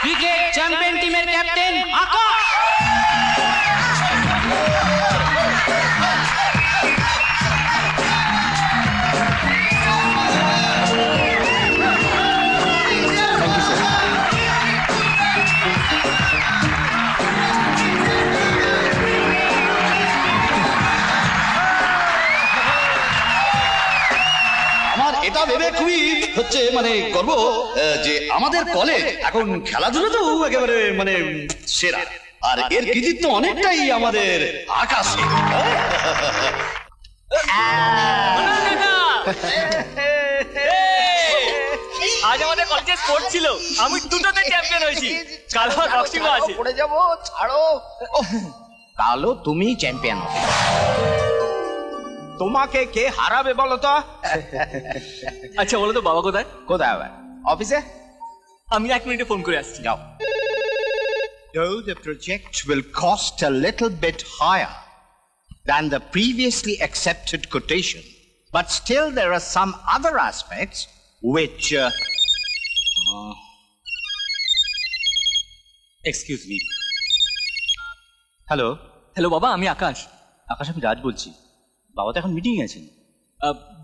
Cricket champion টিমের captain আকাশ। এটা ভেবে খুবই হচ্ছে মানে গর্ব যে আমাদের কলেজ এখন খেলাধুলাতেও একেবারে মানে সেরা, আর এর কৃতিত্ব অনেকটাই আমাদের আকাশে। আজ আমাদের কলেজে স্পোর্টস ছিল, আমি দুটোতে চ্যাম্পিয়ন হয়েছি। কাল আমার বক্সিংও আছে। পড়ে যাবো, ছাড়ো। কালও তুমি চ্যাম্পিয়ন হবে। তোমাকে কে হারাবে বলো তো? আচ্ছা বলো তো বাবা কোথায়? কোথায় আবার? অফিসে। আমি 1 মিনিটে ফোন করে আসছি। যাও। Though the project will cost a little bit higher than the previously accepted quotation, but still there are some other aspects which excuse me. Hello hello বাবা, আমি আকাশ। আকাশ, আমি রাজ বলছি। বাবা তো এখন মিটিং আছেন।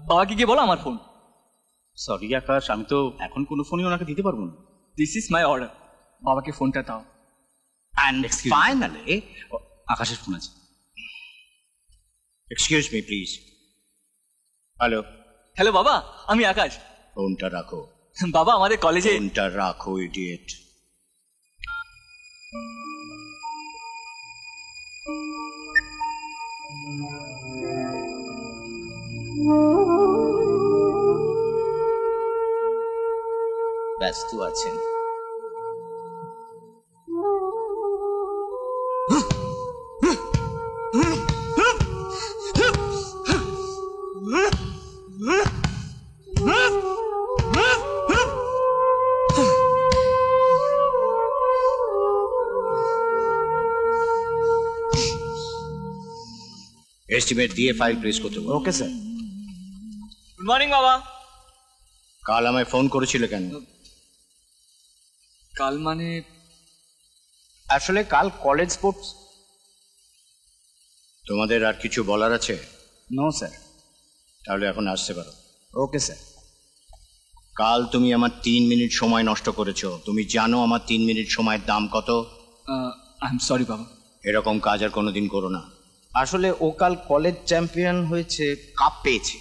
বাবাকে গিয়ে বলো আমার ফোন। সরি আকাশ, আমি তো এখন কোনো ফোনই ওনাকে দিতে পারবো না। This is my order. বাবাকে ফোনটা দাও। and finally আকাশের ফোন আছে। excuse me please. Hello. Hello বাবা, আমি আকাশ। ফোনটা রাখো। বাবা আমাদের কলেজে। ফোনটা রাখো ইডিয়েট। ব্যস্ত আছেন। এস্টিমেট দিয়ে ফাইল প্রেস করতে বলো। Okay sir. গুড মর্নিং বাবা। কাল আমায় ফোন করেছিল কেন? কাল মানে আসলে কাল কলেজ স্পোর্টস। তোমাদের আর কিছু বলার আছে? No sir. তাহলে এখন আসতে পারো। Okay sir. কাল তুমি আমার 3 মিনিট সময় নষ্ট করেছো। তুমি জানো আমার 3 মিনিট সময়ের দাম কত? আই এম সরি বাবা। এরকম কাজ আর কোনোদিন করো না। আসলে ও কাল কলেজ চ্যাম্পিয়ন হয়েছে, কাপ পেয়েছে।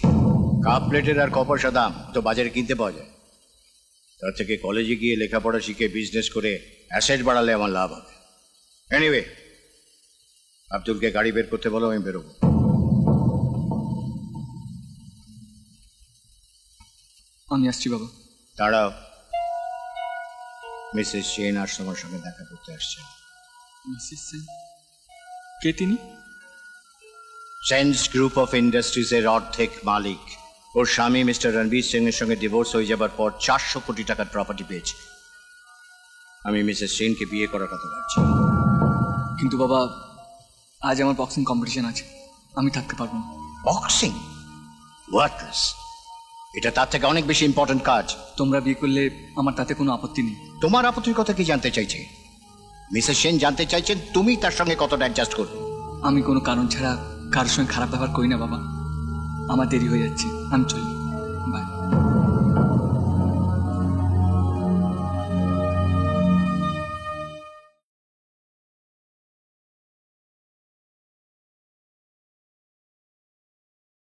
কাপ প্লেটের আর কপয়সা দাম তো বাজারে কিনতে পাওয়া যায়। তার থেকে কলেজে গিয়ে লেখাপড়া শিখে বিজনেস করে অ্যাসেট বাড়ালে আমার লাভ হবে। এনিওয়ে, আব্দুলকে গাড়ি বের করতে বলো, আমি বেরোবো। আমি আসছি বাবা। দাঁড়াও, মিসেস সেন আর তোমার সঙ্গে দেখা করতে আসছে। মিসেস সেন? কে তিনি? সেন্স গ্রুপ অফ ইন্ডাস্ট্রিজ এর অর্ধেক মালিক। ওর স্বামী মিস্টার রণবীর সিং এর সঙ্গে ডিভোর্স হয়ে যাবার পর 400 কোটি টাকার প্রপার্টি পেয়েছে। আমি মিসেস সেনকে বিয়ে করার কথা ভাবছি। কিন্তু বাবা, আজ আমার বক্সিং কম্পিটিশন আছে, আমি থাকতে পারবো না। বক্সিং? ওয়ার্কলেস। এটা তার থেকে অনেক বেশি ইম্পর্টেন্ট কাজ। তোমরা বিয়ে করলে আমার তাতে কোনো আপত্তি নেই। তোমার আপত্তির কথা কি জানতে চাইছে? মিসেস সেন জানতে চাইছেন তুমি তার সঙ্গে কতটা অ্যাডজাস্ট করবে। আমি কোনো কারণ ছাড়া কারোর সঙ্গে খারাপ ব্যবহার করি না বাবা। আমার দেরি হয়ে যাচ্ছে, আমি চলি।